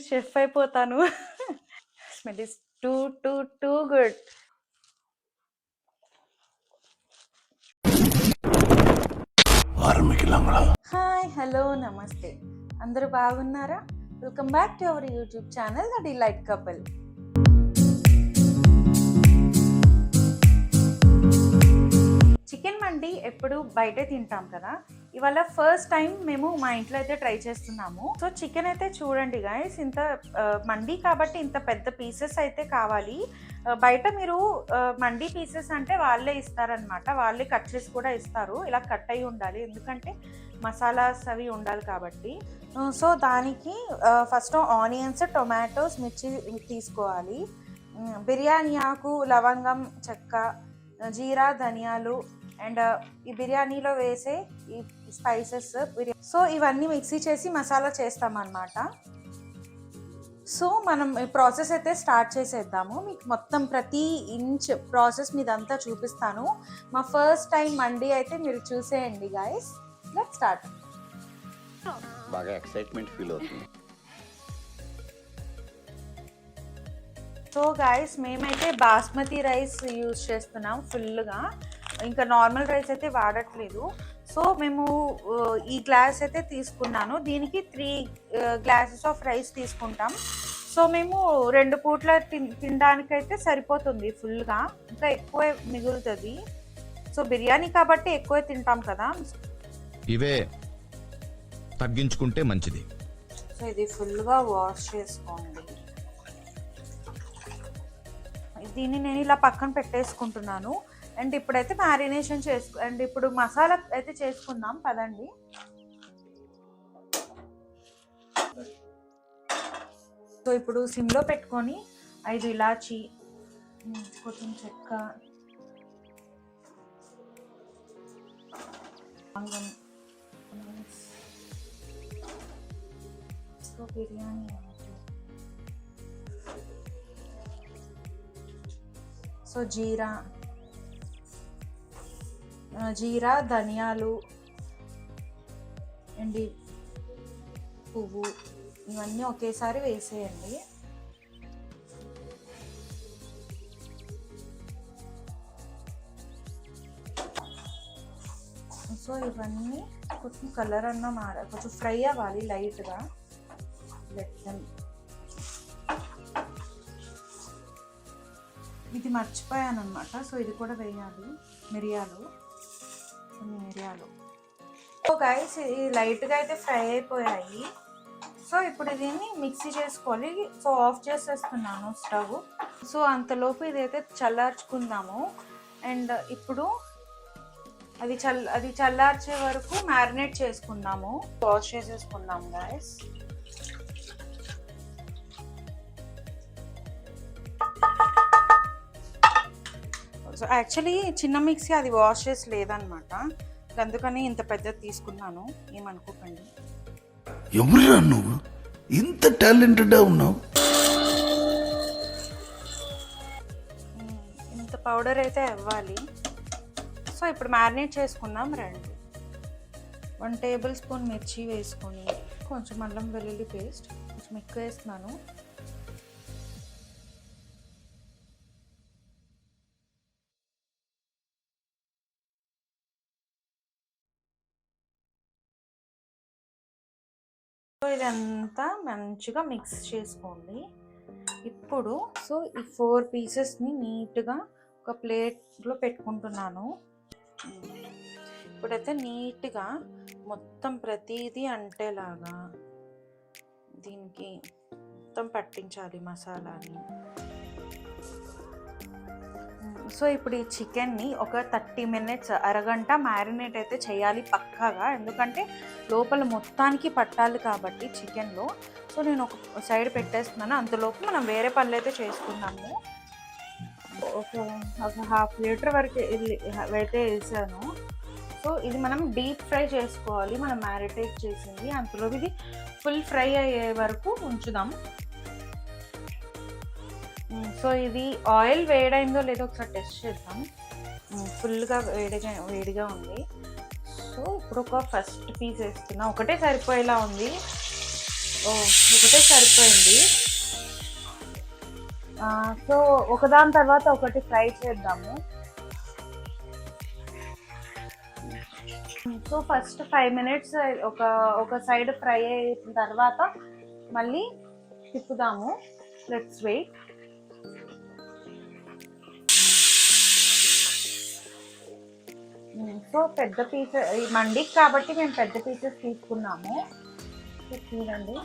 Chef అయిపోతాను. Smell is too too too good. Hi, hello, నమస్తే. అందరూ బాగున్నారా? Welcome back to our YouTube channel the delight couple. Chicken mandi ఎప్పుడు బయటే తింటాం కదా, ఇవాళ ఫస్ట్ టైం మేము మా ఇంట్లో అయితే ట్రై చేస్తున్నాము. సో చికెన్ అయితే చూడండి గైస్, ఇంత మండి కాబట్టి ఇంత పెద్ద పీసెస్ అయితే కావాలి. బయట మీరు మండి పీసెస్ అంటే వాళ్ళే ఇస్తారనమాట, వాళ్ళే కట్ చేసి కూడా ఇస్తారు. ఇలా కట్ అయి ఉండాలి, ఎందుకంటే మసాలాస్ అవి ఉండాలి కాబట్టి. సో దానికి ఫస్ట్ ఆనియన్స్, టొమాటోస్, మిర్చి తీసుకోవాలి. బిర్యానీ ఆకు, లవంగం, చెక్క, జీరా, ధనియాలు అండ్ ఈ బిర్యానీలో వేసే ఈ స్పైసెస్, సో ఇవన్నీ మిక్సీ చేసి మసాలా చేస్తామన్నమాట. సో మనం ఈ ప్రాసెస్ అయితే స్టార్ట్ చేసేద్దాము. మీకు మొత్తం ప్రతి ఇంచ్ ప్రాసెస్ మీదంతా చూపిస్తాను. మా ఫస్ట్ టైం మండి అయితే మీరు చూసేయండి గైస్. Let's start. బాగా ఎక్సైట్మెంట్ ఫీల్ అవుతుంది. సో గైస్, మేమైతే బాస్మతి రైస్ యూజ్ చేస్తున్నాం ఫుల్గా, ఇంకా నార్మల్ రైస్ అయితే వాడట్లేదు. సో మేము ఈ గ్లాస్ అయితే తీసుకున్నాను, దీనికి 3 గ్లాసెస్ ఆఫ్ రైస్ తీసుకుంటాం. సో మేము 2 పూట్ల తినడానికైతే సరిపోతుంది ఫుల్గా, ఇంకా ఎక్కువ మిగులుతుంది. సో బిర్యానీ కాబట్టి ఎక్కువ తింటాం కదా, ఇవే తగ్గించుకుంటే మంచిది. సో ఇది ఫుల్గా వాష్ చేసుకోండి. దీన్ని నేను ఇలా పక్కన పెట్టేసుకుంటున్నాను. అండ్ ఇప్పుడైతే మ్యారినేషన్ అండ్ ఇప్పుడు మసాలా అయితే చేసుకుందాం పదండి. సో ఇప్పుడు సిమ్లో పెట్టుకొని 5 ఇలాచి, కొంచెం చెక్క, సో బిర్యానీ, సో జీరా, ధనియాలు అండ్ పువ్వు, ఇవన్నీ ఒకేసారి వేసేయండి. సో ఇవన్నీ కొంచెం కలర్ అన్న కొంచెం ఫ్రై అవ్వాలి లైట్గా. ఇది మర్చిపోయాను అనమాట, సో ఇది కూడా వేయాలి. మిరియాలు. సో గైస్, ఇది లైట్గా అయితే ఫ్రై అయిపోయాయి. సో ఇప్పుడు దీన్ని మిక్సీ చేసుకోవాలి. సో ఆఫ్ చేసేస్తున్నాను స్టవ్. సో అంతలోపు ఇదైతే చల్లార్చుకుందాము. అండ్ ఇప్పుడు అది చల్లార్చే వరకు మ్యారినేట్ చేసుకుందాము. వాష్ చేసేసుకుందాము గైస్. సో యాక్చువల్లీ చిన్న మిక్సీ అది వాష్ చేసి లేదనమాట, అందుకని ఇంత పెద్దది తీసుకున్నాను, ఏమనుకోకండి. ఎవరురా నువ్వు, ఇంత టాలెంటెడ్గా ఉన్నావు? ఇంత పౌడర్ అయితే అవ్వాలి. సో ఇప్పుడు మ్యారినేట్ చేసుకుందాం రండి. 1 టేబుల్ స్పూన్ మిర్చి వేసుకొని, కొంచెం అల్లం వెల్లుల్లి పేస్ట్, కొంచెం ఎక్కువ వేస్తున్నాను. సో ఇదంతా మంచిగా మిక్స్ చేసుకోండి. ఇప్పుడు సో ఈ 4 పీసెస్ని నీట్గా ఒక ప్లేట్లో పెట్టుకుంటున్నాను. ఇప్పుడైతే నీట్గా మొత్తం ప్రతిదీ అంటేలాగా దీనికి మొత్తం పట్టించాలి మసాలాని. సో ఇప్పుడు ఈ చికెన్ని ఒక 30 మినిట్స్, అరగంట మ్యారినేట్ అయితే చేయాలి పక్కాగా, ఎందుకంటే లోపల మొత్తానికి పట్టాలి కాబట్టి చికెన్లో. సో నేను ఒక సైడ్ పెట్టేస్తున్నాను, అంతలోపు మనం వేరే పనులు అయితే చేసుకున్నాము. ఒక 1/2 లీటర్ వరకు అయితే వేసాను. సో ఇది మనం డీప్ ఫ్రై చేసుకోవాలి, మనం మ్యారినేట్ చేసింది. అంతలోపు ఇది ఫుల్ ఫ్రై అయ్యే వరకు ఉంచుదాం. సో ఇది ఆయిల్ వేడైందో లేదో ఒకసారి టెస్ట్ చేద్దాం. ఫుల్గా వేడిగా ఉంది. సో ఇప్పుడు ఒక ఫస్ట్ పీస్ వేస్తున్నా, ఒకటే సరిపోయేలా ఉంది. ఓ ఒకటే సరిపోయింది. సో ఒకదాని తర్వాత ఒకటి ఫ్రై చేద్దాము. సో ఫస్ట్ 5 minutes ఒక సైడ్ ఫ్రై అయిన తర్వాత మళ్ళీ తిప్పుదాము. Let's wait. సో పెద్ద పీసెస్ ఈ మండికి కాబట్టి మేము పెద్ద పీసెస్ తీసుకున్నాము. చూడండి,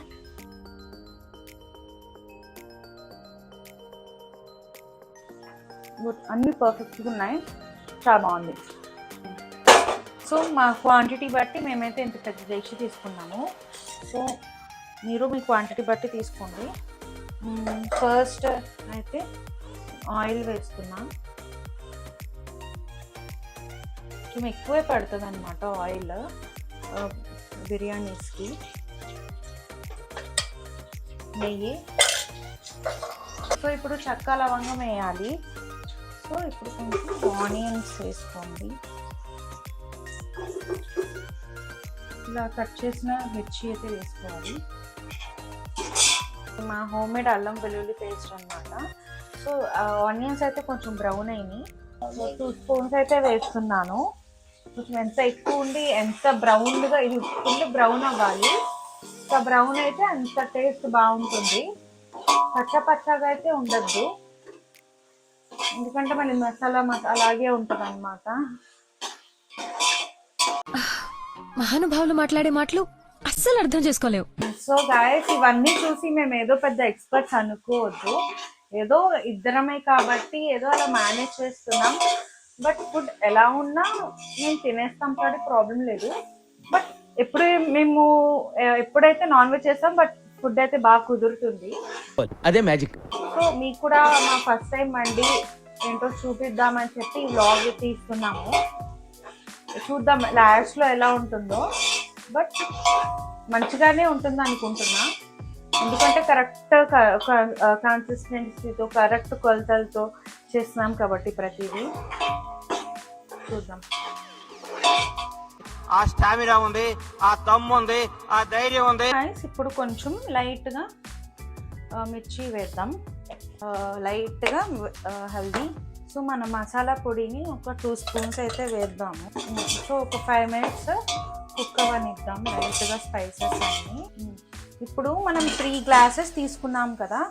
అన్ని పర్ఫెక్ట్గా ఉన్నాయి, చాలా బాగుంది. సో మా క్వాంటిటీ బట్టి మేమైతే ఇంత పెద్ద డిష్ తీసుకున్నాము. సో మీరు మీ క్వాంటిటీ బట్టి తీసుకోండి. ఫస్ట్ అయితే ఆయిల్ వేస్తున్నాం. కొంచెం ఎక్కువే పడుతుంది అనమాట ఆయిల్ బిర్యానీస్కి. నెయ్యి. సో ఇప్పుడు చెక్క లవంగం వేయాలి. సో ఇప్పుడు కొంచెం ఆనియన్స్ వేసుకోండి. ఇలా కట్ చేసిన మిర్చి అయితే వేసుకోవాలి. మా హోమ్ మేడ్ అల్లం వెల్లుల్లి పేస్ట్ అనమాట. సో ఆనియన్స్ అయితే కొంచెం బ్రౌన్ అయినాయి. 2 spoons అయితే వేస్తున్నాను. కొంచెం ఎంత ఎక్కువ ఉండి ఎంత బ్రౌన్గా, ఇది ఫుల్ బ్రౌన్ అవ్వాలి. ఇంకా బ్రౌన్ అయితే అంత టేస్ట్ బాగుంటుంది. పచ్చగా అయితే ఉండద్దు, ఎందుకంటే మళ్ళీ మసాలా అలాగే ఉంటుంది అనమాట. మహానుభావులు మాట్లాడే మాటలు అస్సలు అర్థం చేసుకోలేవు. సో గాయస్, ఇవన్నీ చూసి మేము ఏదో పెద్ద ఎక్స్పర్ట్స్ అనుకోవద్దు. ఏదో ఇద్దరమే కాబట్టి ఏదో అలా మేనేజ్ చేస్తున్నాం. బట్ ఫుడ్ ఎలా ఉన్నా మేము తినేస్తాం కాబట్టి ప్రాబ్లం లేదు. బట్ ఎప్పుడైతే నాన్ వెజ్ చేస్తాం, బట్ ఫుడ్ అయితే బాగా కుదురుతుంది. అదే మ్యాజిక్. సో మీకు కూడా మా ఫస్ట్ టైం అండి ఏంటో చూపిద్దామని చెప్పి ఈ వ్లాగ్ తీస్తున్నాము. చూద్దాం లాస్ట్లో ఎలా ఉంటుందో. బట్ మంచిగానే ఉంటుంది అనుకుంటున్నా, ఎందుకంటే కరెక్ట్ కన్సిస్టెన్సీతో కరెక్ట్ కొలతలతో చేస్తున్నాం కాబట్టి ప్రతిదీ. చూద్దాం. ఆ స్టామినా ఉంది, ఆ దమ్ము ఉంది, ఆ ధైర్యం ఉంది. ఇప్పుడు కొంచెం లైట్గా మిర్చి వేద్దాం, లైట్గా హల్దీ. సో మన మసాలా పొడిని ఒక 2 spoons అయితే వేద్దాము. సో ఒక 5 minutes కుక్ అవనిద్దాం లైట్గా స్పైసెస్ అన్ని. ఇప్పుడు మనం 3 glasses తీసుకున్నాం కదా,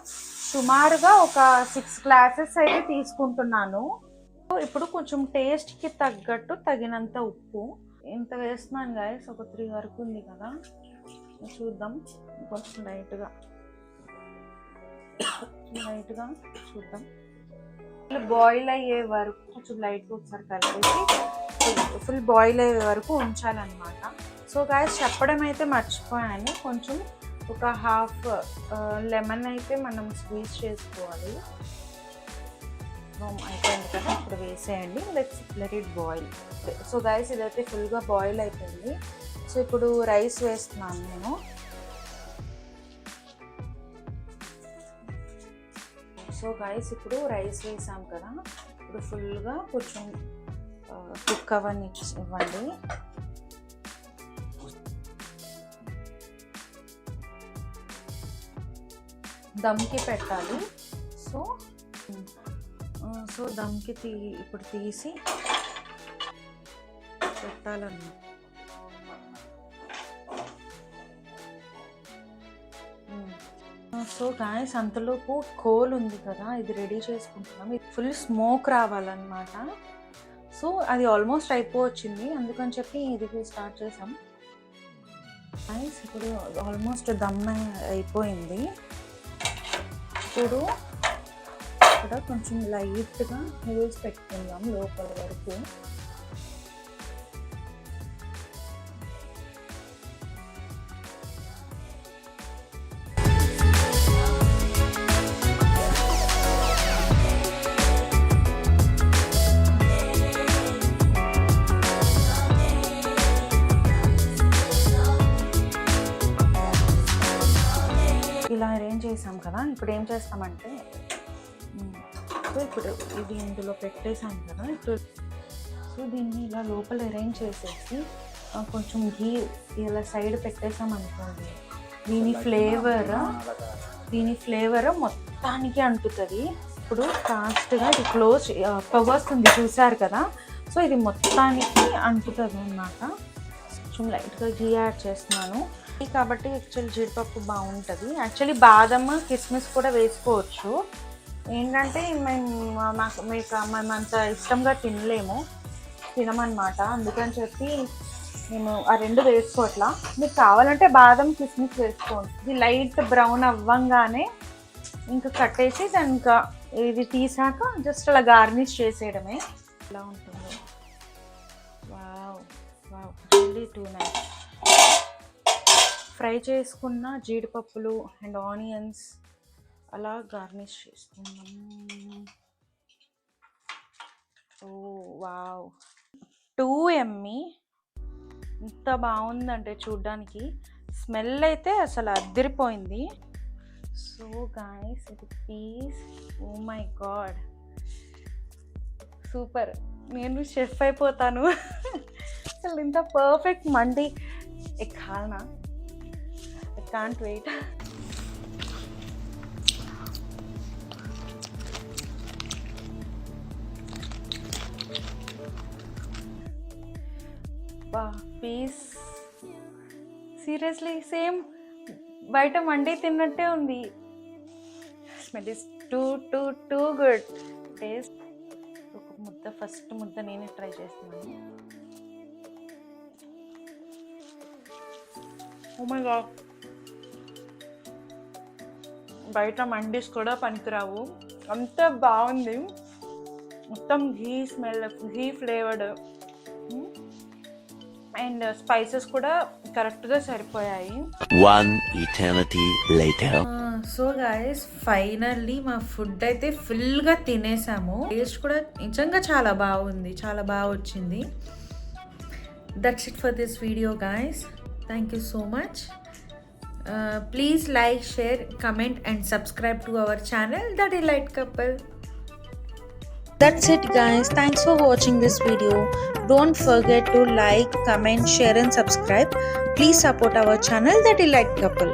సుమారుగా ఒక 6 glasses అయితే తీసుకుంటున్నాను. ఇప్పుడు కొంచెం టేస్ట్కి తగ్గట్టు తగినంత ఉప్పు ఇంత వేస్తున్నాను గాయస్. ఒక 3 వరకు ఉంది కదా, చూద్దాం. కొంచెం లైట్గా చూద్దాం. బాయిల్ అయ్యే వరకు కొంచెం లైట్గా ఒకసారి కలిపేసి ఫుల్ బాయిల్ అయ్యే వరకు ఉంచాలన్నమాట. సో గాయస్, చెప్పడం అయితే మర్చిపోయాను, కొంచెం ఒక హాఫ్ లెమన్ అయితే మనం స్క్వీజ్ చేసుకోవాలి. అయిపోయింది కదా, ఇప్పుడు వేసేయండి. Let it boil. So guys, ఇదైతే ఫుల్గా బాయిల్ అయిపోయింది. సో ఇప్పుడు రైస్ వేస్తున్నాను నేను. సో గైస్, ఇప్పుడు రైస్ వేసాం కదా, ఇప్పుడు ఫుల్గా కొంచెం కుక్ ఇవ్వండి. దమ్కి పెట్టాలి. సో దమ్కి ఇప్పుడు తీసి పెట్టాలన్నమాట. సో గాయస్, అంతలోపు కోల్ ఉంది కదా, ఇది రెడీ చేసుకుంటున్నాం. ఇది ఫుల్ స్మోక్ రావాలన్నమాట. సో అది ఆల్మోస్ట్ అయిపోవచ్చింది, అందుకని చెప్పి ఇది స్టార్ట్ చేసాం. గాయస్, ఇప్పుడు ఆల్మోస్ట్ దమ్ అయిపోయింది. ఇప్పుడు ఇక్కడ కొంచెం లైట్గా హోల్స్ పెట్టుకుందాం లోపల వరకు. ఇలా అరేంజ్ చేసాం కదా, ఇప్పుడు ఏం చేస్తామంటే, ఇప్పుడు ఇది ఇందులో పెట్టేసాం కదా, ఇప్పుడు సో దీన్ని ఇలా లోపల అరేంజ్ చేసేసి కొంచెం ఘీ ఇలా సైడ్ పెట్టేసాం అనుకోండి, దీని ఫ్లేవర్ మొత్తానికి అంటుతుంది. ఇప్పుడు ఫాస్ట్గా ఇది క్లోజ్ పొగ వస్తుంది చూసారు కదా, సో ఇది మొత్తానికి అంటుతుంది అన్నమాట. కొంచెం లైట్గా గీ యాడ్ చేస్తున్నాను కాబట్టి యాక్చువల్లీ జీడిపప్పు బాగుంటుంది. యాక్చువల్లీ బాదం కిస్మిస్ కూడా వేసుకోవచ్చు. ఏంటంటే మేమంత ఇష్టంగా తినమన్నమాట, అందుకని చెప్పి నేను ఆ రెండు వేసుకోవట్లా. మీకు కావాలంటే బాదం కిస్మిస్ వేసుకోండి. ఇది లైట్ బ్రౌన్ అవ్వంగానే ఇంకా కట్టేసి దాని ఇంకా ఇది తీసాక జస్ట్ అలా గార్నిష్ చేసేయడమే. ఇలా ఉంటుంది. Wow wow, really too nice. Fry చేసుకున్న జీడిపప్పులు అండ్ ఆనియన్స్ అలా గార్నిష్ చేసుకున్నాం. Oh wow, too yummy. ఎంత బాగుందంటే చూడ్డానికి, స్మెల్ అయితే అసలు అదిరిపోయింది. సో గాయ్స్, ఇది piece, oh my god, super. నేను షెఫ్ అయిపోతాను. అసలు ఇంత పర్ఫెక్ట్ మండి ఎక్కాలనా? I can't wait. Piece seriously same బయట మండి తిన్నట్టే ఉంది. Smell is too good. Taste ఒక ముద్ద, ఫస్ట్ ముద్ద నేనే ట్రై చేస్తున్నాను. ఓ మై గాడ్, బయట మండీస్ కూడా పనికిరావు, అంత బాగుంది. మొత్తం ghee smell, ghee flavoured and spices కూడా కరెక్ట్గా సరిపోయాయి. One eternity later. So guys, finally మా ఫుడ్ అయితే ఫుల్గా తినేసాము. టేస్ట్ కూడా నిజంగా చాలా బాగుంది, చాలా బాగా వచ్చింది. That's it for this video guys. Thank you so much. Please like, share, comment and subscribe to our channel the delight couple. That's it guys, thanks for watching this video. Don't forget to like, comment, share and subscribe. Please support our channel, The Delight Couple.